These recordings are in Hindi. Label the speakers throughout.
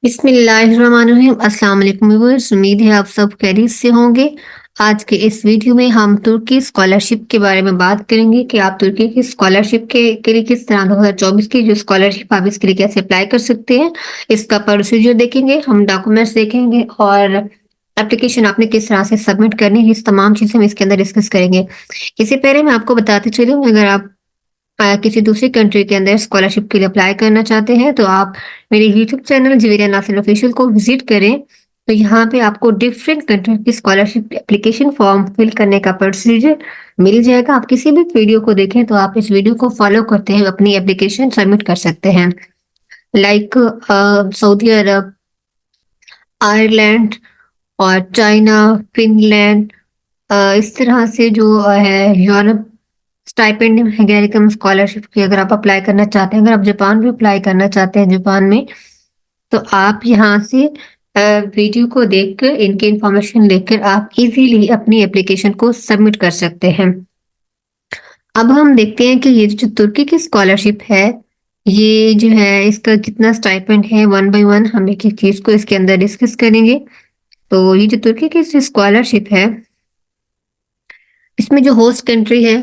Speaker 1: बिस्मिल्लाहिर्रहमानिर्रहीम। अस्सलाम वालेकुम व्यूअर्स, उम्मीद है आप सब खैरियत से होंगे। आज के इस वीडियो में हम तुर्की स्कॉलरशिप के बारे में बात करेंगे कि आप तुर्की की स्कॉलरशिप के लिए किस तरह 2024 की जो स्कॉलरशिप आप इसके लिए कैसे अप्लाई कर सकते हैं, इसका प्रोसीजर देखेंगे, हम डॉक्यूमेंट्स देखेंगे और एप्लीकेशन आपने किस तरह से सबमिट करनी है, इस तमाम चीज़ें हम इसके अंदर डिस्कस करेंगे। इससे पहले मैं आपको बताते चलूँ, अगर आप किसी दूसरी कंट्री के अंदर स्कॉलरशिप के लिए अप्लाई करना चाहते हैं तो आप मेरे YouTube channel Javeria Nasir official को विजिट करें। तो यहाँ पे आपको डिफरेंट कंट्री की स्कॉलरशिप एप्लीकेशन फॉर्म फिल करने का प्रोसीजर मिल जाएगा। आप किसी भी वीडियो को देखें तो आप इस वीडियो को फॉलो करते हुए अपनी एप्लीकेशन सबमिट कर सकते हैं। लाइक सऊदी अरब, आयरलैंड और चाइना, फिनलैंड, इस तरह से जो है यूरोप स्टाइपेंड वगैरह स्कॉलरशिप की अगर आप अप्लाई करना चाहते हैं, अगर आप जापान भी अप्लाई करना चाहते हैं जापान में, तो आप यहाँ से वीडियो को देखकर इनकी इंफॉर्मेशन लेकर आप इजीली अपनी एप्लीकेशन को सबमिट कर सकते हैं। अब हम देखते हैं कि ये जो तुर्की की स्कॉलरशिप है, ये जो है इसका कितना स्टाइपेंड है। वन बाय वन हम एक एक चीज को इसके अंदर डिस्कस करेंगे। तो ये जो तुर्की की स्कॉलरशिप है, इसमें जो होस्ट कंट्री है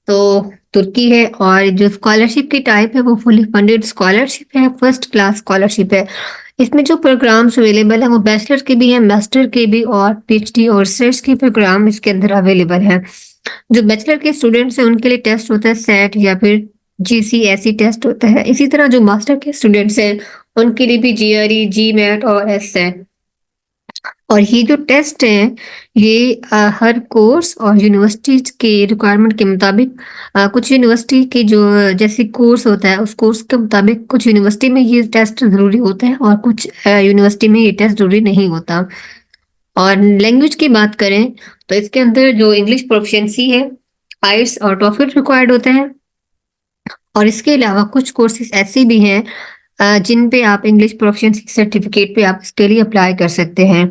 Speaker 1: तो तुर्की है, और जो स्कॉलरशिप की टाइप है वो फुली फंडेड स्कॉलरशिप है, फर्स्ट क्लास स्कॉलरशिप है। इसमें जो प्रोग्राम्स अवेलेबल है वो बैचलर के भी हैं, मास्टर के भी, और पीएचडी और रिसर्च के प्रोग्राम इसके अंदर अवेलेबल हैं। जो बैचलर के स्टूडेंट्स हैं उनके लिए टेस्ट होता है सेट या फिर जीसीएसई टेस्ट होता है। इसी तरह जो मास्टर के स्टूडेंट्स हैं उनके लिए भी जीआरई, जी मैट और एस सेट। और ये जो टेस्ट है ये हर कोर्स और यूनिवर्सिटी के रिक्वायरमेंट के मुताबिक, कुछ यूनिवर्सिटी के जो जैसे कोर्स होता है उस कोर्स के मुताबिक कुछ यूनिवर्सिटी में ये टेस्ट जरूरी होता है और कुछ यूनिवर्सिटी में ये टेस्ट जरूरी नहीं होता। और लैंग्वेज की बात करें तो इसके अंदर जो इंग्लिश प्रोफिशिएंसी है, आइल्स और टॉफल रिक्वायर्ड होता है। और इसके अलावा कुछ कोर्सेज ऐसे भी हैं जिन पे आप इंग्लिश प्रोफिशिएंसी सर्टिफिकेट पे आप इसके लिए अप्लाई कर सकते हैं।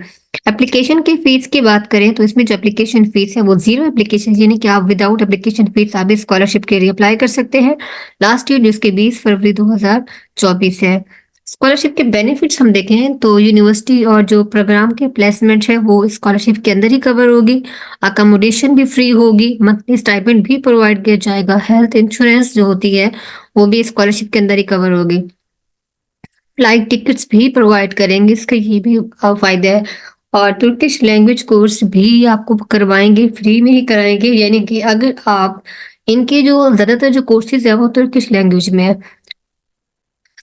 Speaker 1: एप्लीकेशन की फीस की बात करें तो इसमें जो एप्लीकेशन फीस है वो जीरो एप्लीकेशन, यानी कि आप विदाउट एप्लीकेशन फीस आप इस स्कॉलरशिप के लिए अप्लाई कर सकते हैं। लास्ट ईयर जिसके 20 फरवरी 2024 है। स्कॉलरशिप के बेनिफिट्स हम देखें तो यूनिवर्सिटी और जो प्रोग्राम के प्लेसमेंट है वो स्कॉलरशिप के अंदर ही कवर होगी। अकोमोडेशन भी फ्री होगी, मंथली स्टाइपेंड भी प्रोवाइड किया जाएगा, हेल्थ इंश्योरेंस जो होती है वो भी स्कॉलरशिप के अंदर ही कवर होगी, फ्लाइट टिकट्स भी प्रोवाइड करेंगे, इसका ये भी फायदा है। और तुर्किश लैंग्वेज कोर्स भी आपको करवाएंगे, फ्री में ही कराएंगे, यानी कि अगर आप इनके जो ज्यादातर जो कोर्सेज है वो तुर्किश लैंग्वेज में है,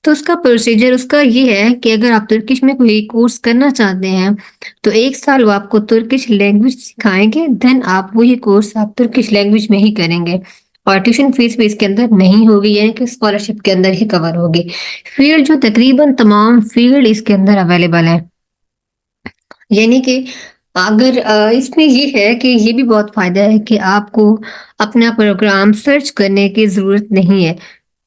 Speaker 1: तो उसका प्रोसीजर उसका ये है कि अगर आप तुर्किश में कोई कोर्स करना चाहते हैं तो 1 साल वो आपको तुर्किश लैंग्वेज सिखाएंगे, देन आप वही कोर्स आप तुर्किश लैंग्वेज में ही करेंगे। और ट्यूशन फीस भी इसके अंदर नहीं होगी, यानी कि स्कॉलरशिप के अंदर ही कवर होगी। फील्ड जो तकरीबन तमाम फील्ड इसके अंदर अवेलेबल है, यानी कि अगर इसमें ये है कि ये भी बहुत फायदा है कि आपको अपना प्रोग्राम सर्च करने की जरूरत नहीं है।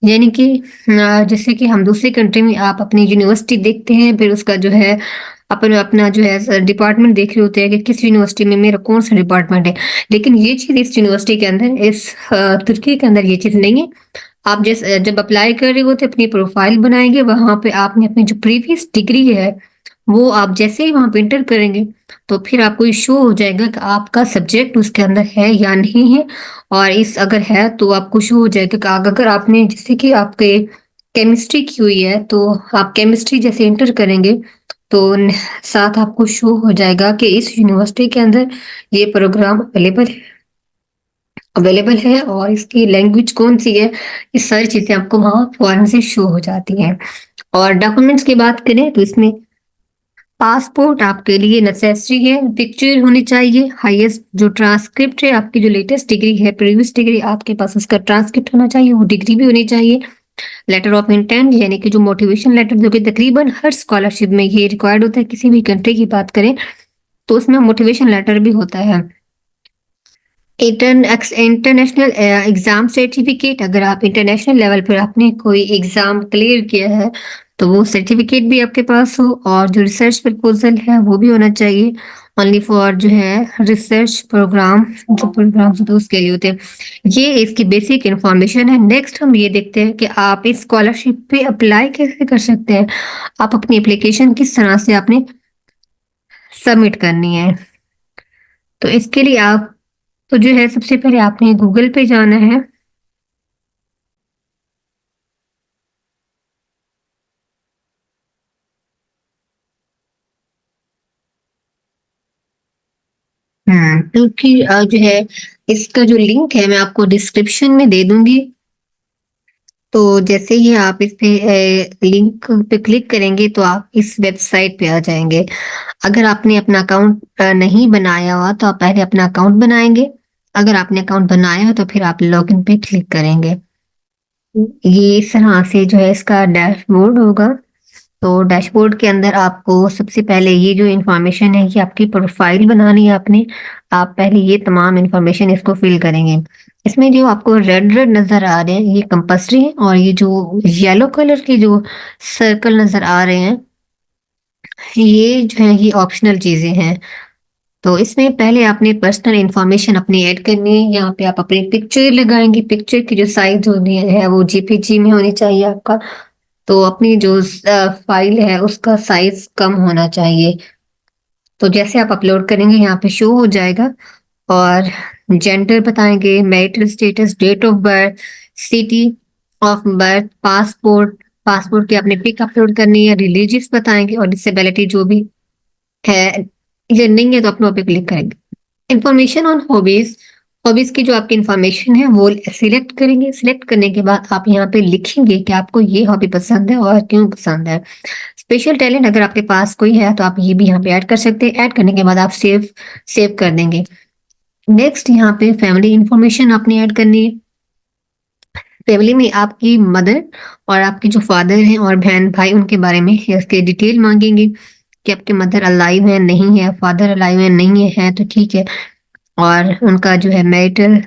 Speaker 1: यानी कि जैसे कि हम दूसरी कंट्री में आप अपनी यूनिवर्सिटी देखते हैं, फिर उसका जो है अपना अपना जो है डिपार्टमेंट देख रहे होते हैं कि किस यूनिवर्सिटी में मेरा कौन सा डिपार्टमेंट है। लेकिन ये चीज इस यूनिवर्सिटी के अंदर, इस तुर्की के अंदर ये चीज नहीं है। आप जब अप्लाई कर रहे होते अपनी प्रोफाइल बनाएंगे, वहां पे आपने अपनी जो प्रीवियस डिग्री है वो आप जैसे ही वहां पे एंटर करेंगे तो फिर आपको ये शो हो जाएगा कि आपका सब्जेक्ट उसके अंदर है या नहीं है। और इस अगर है तो आपको शो हो जाएगा कि अगर आपने जैसे कि आपके केमिस्ट्री की हुई है तो आप केमिस्ट्री जैसे एंटर करेंगे तो साथ आपको शो हो जाएगा कि इस यूनिवर्सिटी के अंदर ये प्रोग्राम अवेलेबल है और इसकी लैंग्वेज कौन सी है। ये सारी चीजें आपको वहां फौरन से शो हो जाती हैं। और डॉक्यूमेंट्स की बात करें तो इसमें पासपोर्ट आपके लिए नेसेसरी है, पिक्चर होनी चाहिए, हाईएस्ट जो ट्रांसक्रिप्ट है, आपकी जो लेटेस्ट डिग्री है, प्रीवियस डिग्री आपके पास उसका ट्रांसक्रिप्ट होना चाहिए, वो डिग्री भी होनी चाहिए। लेटर ऑफ इंटेंट यानी कि जो मोटिवेशन लेटर, जो कि तकरीबन हर स्कॉलरशिप में ये रिक्वायर्ड होता है, किसी भी कंट्री की बात करें तो उसमें मोटिवेशन लेटर भी होता है। इंटरनेशनल एग्जाम सर्टिफिकेट, अगर आप इंटरनेशनल लेवल पर आपने कोई एग्जाम क्लियर किया है तो वो सर्टिफिकेट भी आपके पास हो, और जो रिसर्च प्रपोजल है वो भी होना चाहिए। ओनली फॉर जो है रिसर्च प्रोग्राम, जो प्रोग्राम्स होते हैं उसके लिए होते हैं। ये इसकी बेसिक इंफॉर्मेशन है। नेक्स्ट हम ये देखते हैं कि आप इस स्कॉलरशिप पे अप्लाई कैसे कर सकते हैं। आप अपनी एप्लीकेशन किस तरह से आपने सबमिट करनी है। तो इसके लिए आप तो जो है सबसे पहले आपने गूगल पे जाना है। क्योंकि जो है इसका जो लिंक है मैं आपको डिस्क्रिप्शन में दे दूंगी। तो जैसे ही आप इस पे लिंक पे क्लिक करेंगे तो आप इस वेबसाइट पे आ जाएंगे। अगर आपने अपना अकाउंट नहीं बनाया हुआ तो आप पहले अपना अकाउंट बनाएंगे। अगर आपने अकाउंट बनाया हो तो फिर आप लॉगिन पे क्लिक करेंगे। ये इस तरह से जो है इसका डैशबोर्ड होगा। तो डैशबोर्ड के अंदर आपको सबसे पहले ये जो इंफॉर्मेशन है ये आपकी प्रोफाइल बनानी है आपने। आप पहले ये तमाम इंफॉर्मेशन इसको फिल करेंगे। इसमें जो आपको रेड रेड नजर आ रहे हैं ये कंपल्सरी है, और ये जो येलो कलर के जो सर्कल नजर आ रहे हैं ये जो है ये ऑप्शनल चीजें हैं। तो इसमें पहले आपने पर्सनल इंफॉर्मेशन अपनी ऐड करनी है। यहाँ पे आप अपनी पिक्चर लगाएंगे। पिक्चर की जो साइज होनी है वो जेपीजी में होनी चाहिए आपका। तो अपनी जो फाइल है उसका साइज कम होना चाहिए। तो जैसे आप अपलोड करेंगे यहाँ पे शो हो जाएगा। और जेंडर बताएंगे, marital status, date of birth, city of birth, passport, passport की आपने पिक अपलोड करनी है, रिलीजियस बताएंगे, और डिसेबिलिटी जो भी है ये नहीं है तो अपने पे क्लिक करेंगे। इंफॉर्मेशन ऑन हॉबीज, हॉबीज की जो आपकी इंफॉर्मेशन है वो सिलेक्ट करेंगे। सिलेक्ट करने के बाद आप यहाँ पे लिखेंगे कि आपको ये हॉबी पसंद है और क्यों पसंद है। स्पेशल टैलेंट अगर आपके पास कोई है तो आप ये भी यहाँ पे ऐड कर सकते हैं। ऐड करने के बाद आप सेव सेव कर देंगे। नेक्स्ट यहाँ पे फैमिली इंफॉर्मेशन आपने ऐड करनी है। फैमिली में आपकी मदर और आपके जो फादर हैं और बहन भाई उनके बारे में इसके डिटेल मांगेंगे कि आपके मदर अलाइव है नहीं है, फादर अलाइव है नहीं है तो ठीक है। और उनका जो है मैरिटल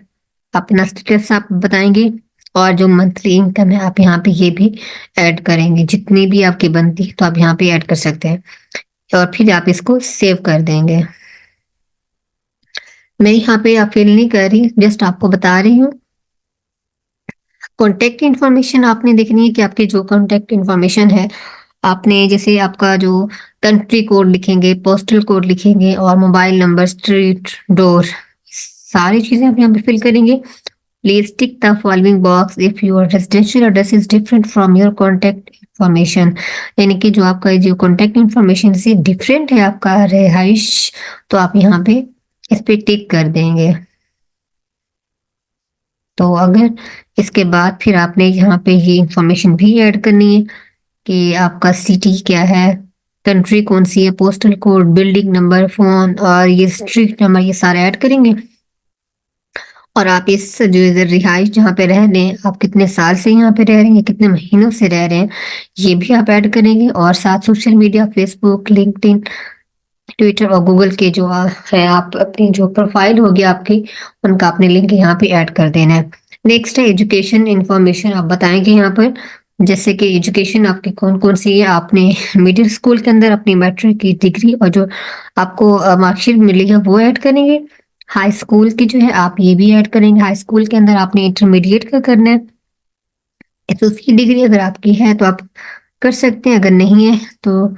Speaker 1: अपना स्टेटस आप बताएंगे। और जो मंथली इनकम है आप यहाँ पे ये भी ऐड करेंगे, जितनी भी आपकी बनती है तो आप यहाँ पे ऐड कर सकते हैं। और फिर आप इसको सेव कर देंगे। मैं यहाँ पे आप फिल नहीं कर रही, जस्ट आपको बता रही हूँ। कॉन्टेक्ट इन्फॉर्मेशन आपने देखनी है कि आपकी जो कॉन्टेक्ट इन्फॉर्मेशन है आपने जैसे आपका जो कंट्री कोड लिखेंगे, पोस्टल कोड लिखेंगे, और मोबाइल नंबर, स्ट्रीट, डोर, सारी चीजें आप यहाँ पे फिल करेंगे। Please tick the following box if your residential address is different from your contact information. यानी कि जो आपका जो कॉन्टेक्ट इन्फॉर्मेशन से डिफरेंट है आपका रिहाइश, तो आप यहाँ पे इस पे टिक कर देंगे। तो अगर इसके बाद फिर आपने यहाँ पे ये इंफॉर्मेशन भी ऐड करनी है कि आपका सिटी क्या है, कंट्री कौन सी है, postal code, building number, phone और ये स्ट्रीट नंबर, ये सारे ऐड करेंगे। और आप इस जो इधर रिहाइश जहाँ पे रह रहे हैं आप कितने साल से यहाँ पे रह रहे हैं, कितने महीनों से रह रहे हैं, ये भी आप ऐड करेंगे। और साथ social media, Facebook, LinkedIn, Twitter और गूगल के जो है आप अपनी जो प्रोफाइल होगी आपकी उनका आपने लिंक यहाँ पे ऐड कर देना है। नेक्स्ट है एजुकेशन इंफॉर्मेशन आप बताएंगे यहाँ पर। जैसे कि एजुकेशन आपकी कौन कौन सी है, आपने मिडिल स्कूल के अंदर अपनी मैट्रिक की डिग्री और जो आपको मार्कशीट मिली है वो ऐड करेंगे। हाई स्कूल की जो है आप ये भी ऐड करेंगे। हाई स्कूल के अंदर आपने इंटरमीडिएट का करना है तो उसकी डिग्री अगर आपकी है तो आप कर सकते हैं, अगर नहीं है तो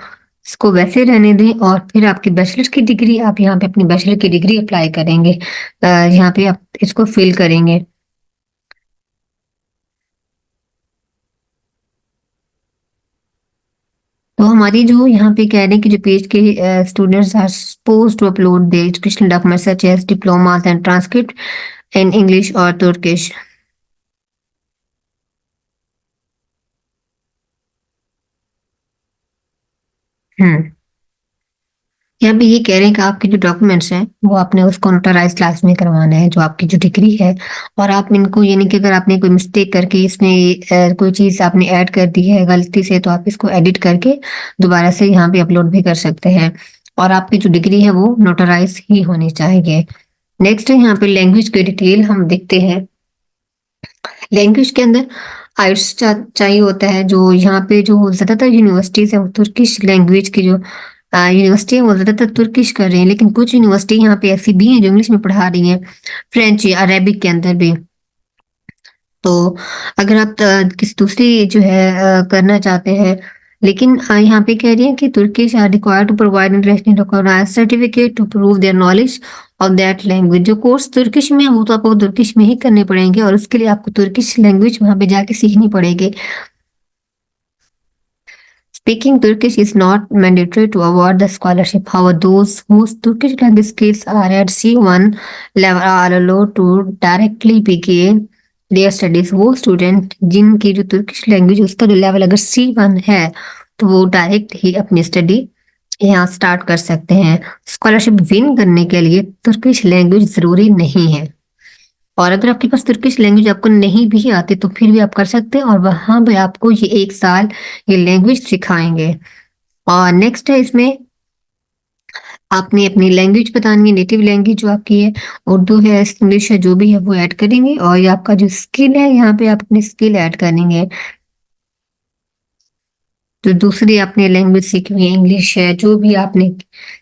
Speaker 1: इसको वैसे रहने दें। और फिर आपकी बैचलर की डिग्री आप यहाँ पे अपनी बैचलर की डिग्री अप्लाई करेंगे। यहाँ पे आप इसको फिल करेंगे। तो हमारी जो यहाँ पे कह रहे हैं कि जो पेज के students are suppose to upload the educational document such as diplomas and transcript in English और तुर्किश। हम्म यहाँ पे ये कह रहे हैं कि आपके जो डॉक्यूमेंट्स हैं वो आपने उसको नोटराइज क्लास में करवाना है, जो आपकी जो डिग्री है। और आप इनको यानी कि अगर आपने कोई मिस्टेक करके इसमें कोई चीज आपने ऐड कर दी है गलती से तो आप इसको एडिट करके दोबारा से यहाँ पे अपलोड भी कर सकते हैं। और आपकी जो डिग्री है वो नोटराइज ही होनी चाहिए। नेक्स्ट है यहाँ पे लैंग्वेज की डिटेल हम देखते हैं। लैंग्वेज के अंदर चाहिए होता है। जो यहाँ पे जो ज्यादातर यूनिवर्सिटीज है वो तुर्किश लैंग्वेज की जो यूनिवर्सिटी वो ज़्यादातर तुर्किश कर रहे हैं, लेकिन कुछ यूनिवर्सिटी यहाँ पे ऐसी भी हैं जो इंग्लिश में पढ़ा रही हैं, फ्रेंच या अरेबिक के अंदर भी। तो अगर आप किसी दूसरी जो है करना चाहते हैं, लेकिन यहाँ पे कह रही है कि Turkish are required to provide international recognized certificate to prove their knowledge of that language. जो कोर्स तुर्किश में है वो तो आपको तुर्किश में ही करने पड़ेंगे, और उसके लिए आपको तुर्किश लैंग्वेज वहाँ पे जाके सीखनी पड़ेगी। Speaking Turkish is not mandatory to award the scholarship. However, those whose Turkish language skills are at C1 level are allowed to directly begin their studies. वो स्टूडेंट जिनकी जो तुर्किश लैंग्वेज उसका जो लेवल अगर C1 है तो वो डायरेक्ट ही अपनी स्टडी यहाँ स्टार्ट कर सकते हैं। स्कॉलरशिप विन करने के लिए तुर्किश लैंग्वेज जरूरी नहीं है, और अगर आपके पास तुर्किश लैंग्वेज आपको नहीं भी आती तो फिर भी आप कर सकते हैं, और वहां पे आपको ये 1 साल ये लैंग्वेज सिखाएंगे। और नेक्स्ट है इसमें आपने अपनी लैंग्वेज बतानी है, नेटिव लैंग्वेज जो आपकी है, उर्दू है, इंग्लिश है, जो भी है वो ऐड करेंगे। और ये आपका जो स्किल है यहाँ पे आप अपनी स्किल ऐड करेंगे। तो दूसरी आपने लैंग्वेज सीखी हुई है, इंग्लिश है, जो भी आपने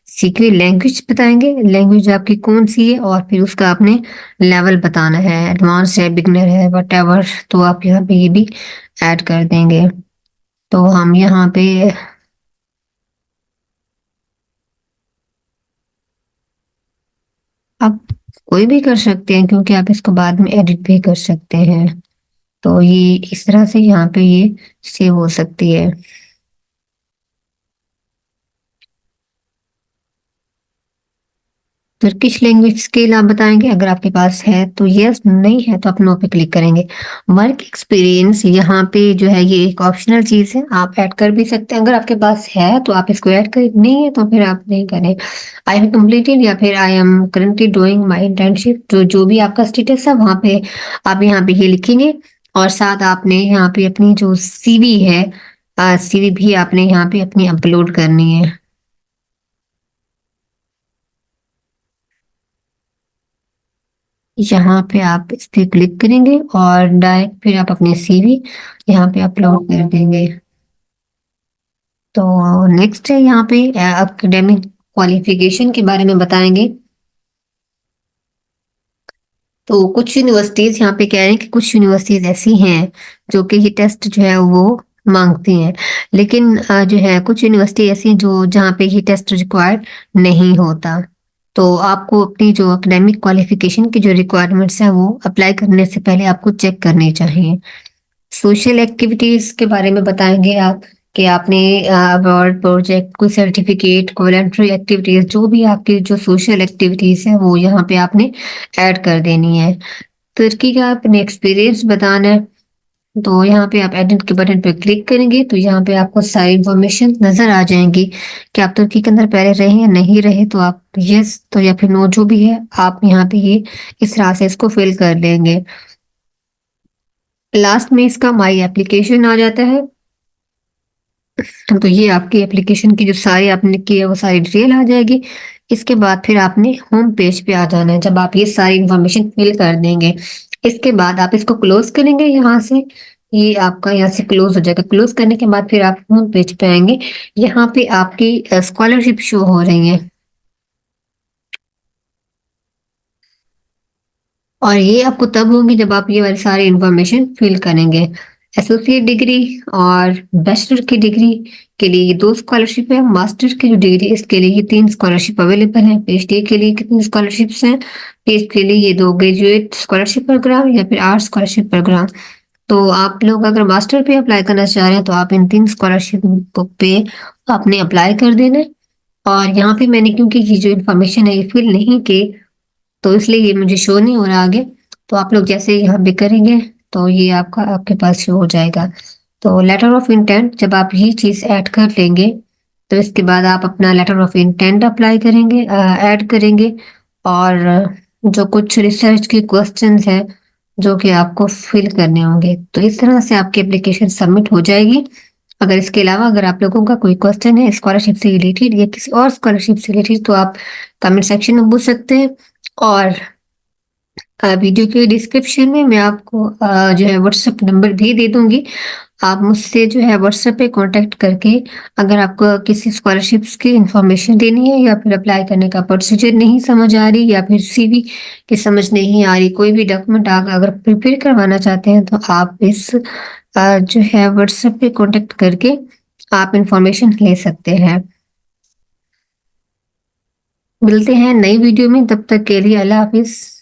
Speaker 1: सीखी हुई लैंग्वेज बताएंगे, लैंग्वेज आपकी कौन सी है, और फिर उसका आपने लेवल बताना है, एडवांस है, बिगनर है, वट एवर, तो आप यहाँ पे ये भी ऐड कर देंगे। तो हम यहाँ पे आप कोई भी कर सकते हैं, क्योंकि आप इसको बाद में एडिट भी कर सकते हैं। तो ये इस तरह से यहाँ पे ये सेव हो सकती है। तुर्किश लैंग्वेज स्किल आप बताएंगे, अगर आपके पास है तो यस, नहीं है तो आप नो पे क्लिक करेंगे। वर्क एक्सपीरियंस यहाँ पे जो है ये एक ऑप्शनल चीज है, आप ऐड कर भी सकते हैं। अगर आपके पास है तो आप इसको ऐड करें, नहीं है तो फिर आप नहीं करें। आई हैव कंप्लीटेड या फिर I am currently doing my internship, तो जो भी आपका स्टेटस है वहाँ पे आप यहाँ पे ये लिखेंगे, और साथ आपने यहाँ पे अपनी जो सीवी है, सीवी भी आपने यहाँ पे अपनी अपलोड करनी है। यहाँ पे आप इस पे क्लिक करेंगे और डायरेक्ट फिर आप अपनी सीवी यहाँ पे अपलोड कर देंगे। तो नेक्स्ट है यहाँ पे एकेडमिक क्वालिफिकेशन के बारे में बताएंगे। तो कुछ यूनिवर्सिटीज यहाँ पे कह रहे हैं कि कुछ यूनिवर्सिटीज ऐसी हैं जो कि ये टेस्ट जो है वो मांगती हैं, लेकिन जो है कुछ यूनिवर्सिटी ऐसी हैं जो जहाँ पे ये टेस्ट रिक्वायर्ड नहीं होता। तो आपको अपनी जो एकेडमिक क्वालिफिकेशन की जो रिक्वायरमेंट्स हैं वो अप्लाई करने से पहले आपको चेक करनी चाहिए। सोशल एक्टिविटीज के बारे में बताएंगे आप कि आपने अवार्ड, प्रोजेक्ट, कोई सर्टिफिकेट, वॉलंटरी एक्टिविटीज, जो भी आपकी जो सोशल एक्टिविटीज है वो यहाँ पे आपने ऐड कर देनी है। तुर्की का अपने एक्सपीरियंस बताना है, तो यहाँ पे आप एडिट के बटन पे क्लिक करेंगे तो यहाँ पे आपको सारी इंफॉर्मेशन नजर आ जाएंगी कि आप तुर्की के अंदर पहले रहे या नहीं रहे। तो आप यस तो या फिर नो जो भी है आप यहाँ पे ये इस तरह से इसको फिल कर लेंगे। लास्ट में इसका माई एप्लीकेशन आ जाता है, तो ये आपकी एप्लीकेशन की जो सारी आपने की है वो सारी डिटेल आ जाएगी। इसके बाद फिर आपने होम पेज पे आ जाना है, जब आप ये सारी इंफॉर्मेशन फिल कर देंगे इसके बाद आप इसको क्लोज करेंगे यहाँ से। ये आपका यहाँ से क्लोज हो जाएगा। क्लोज करने के बाद फिर आप होम पेज पे आएंगे, यहाँ पे आपकी स्कॉलरशिप शो हो रही है, और ये आपको तब होगी जब आप ये वाली सारी इंफॉर्मेशन फिल करेंगे। एसोसिएट डिग्री और बैचलर की डिग्री के लिए ये 2 स्कॉलरशिप है, मास्टर की जो डिग्री इसके लिए ये 3 स्कॉलरशिप अवेलेबल है। पीएचडी के लिए कितनी स्कॉलरशिप्स हैं? पीएचडी के लिए ये 2 ग्रेजुएट स्कॉलरशिप प्रोग्राम या फिर 8 स्कॉलरशिप प्रोग्राम। तो आप लोग अगर मास्टर पे अप्लाई करना चाह रहे हैं तो आप इन 3 स्कॉलरशिप पे आपने अप्लाई कर देना है। और यहाँ पे मैंने क्योंकि ये जो इन्फॉर्मेशन है ये फिल नहीं की तो इसलिए ये मुझे शो नहीं हो रहा आगे। तो आप लोग जैसे यहाँ पे करेंगे तो ये आपका आपके पास शो हो जाएगा। तो लेटर ऑफ इंटेंट जब आप ये चीज ऐड कर लेंगे तो इसके बाद आप अपना लेटर ऑफ इंटेंट अप्लाई करेंगे, ऐड करेंगे। और जो कुछ रिसर्च के क्वेश्चंस हैं जो कि आपको फिल करने होंगे, तो इस तरह से आपकी एप्लीकेशन सबमिट हो जाएगी। अगर इसके अलावा अगर आप लोगों का कोई क्वेश्चन है स्कॉलरशिप से रिलेटेड या किसी और स्कॉलरशिप से रिलेटेड तो आप कमेंट सेक्शन में पूछ सकते हैं। और वीडियो के डिस्क्रिप्शन में मैं आपको जो है व्हाट्सएप नंबर भी दे दूंगी। आप मुझसे जो है व्हाट्सएप पे कांटेक्ट करके अगर आपको किसी स्कॉलरशिप्स की इंफॉर्मेशन देनी है या फिर अप्लाई करने का प्रोसीजर नहीं समझ आ रही या फिर सीवी की समझ नहीं आ रही, कोई भी डॉक्यूमेंट आप अगर प्रिपेयर करवाना चाहते हैं तो आप इस जो है व्हाट्सएप पे कांटेक्ट करके आप इंफॉर्मेशन ले सकते हैं। मिलते हैं नई वीडियो में, तब तक के लिए अल्लाह हाफिज।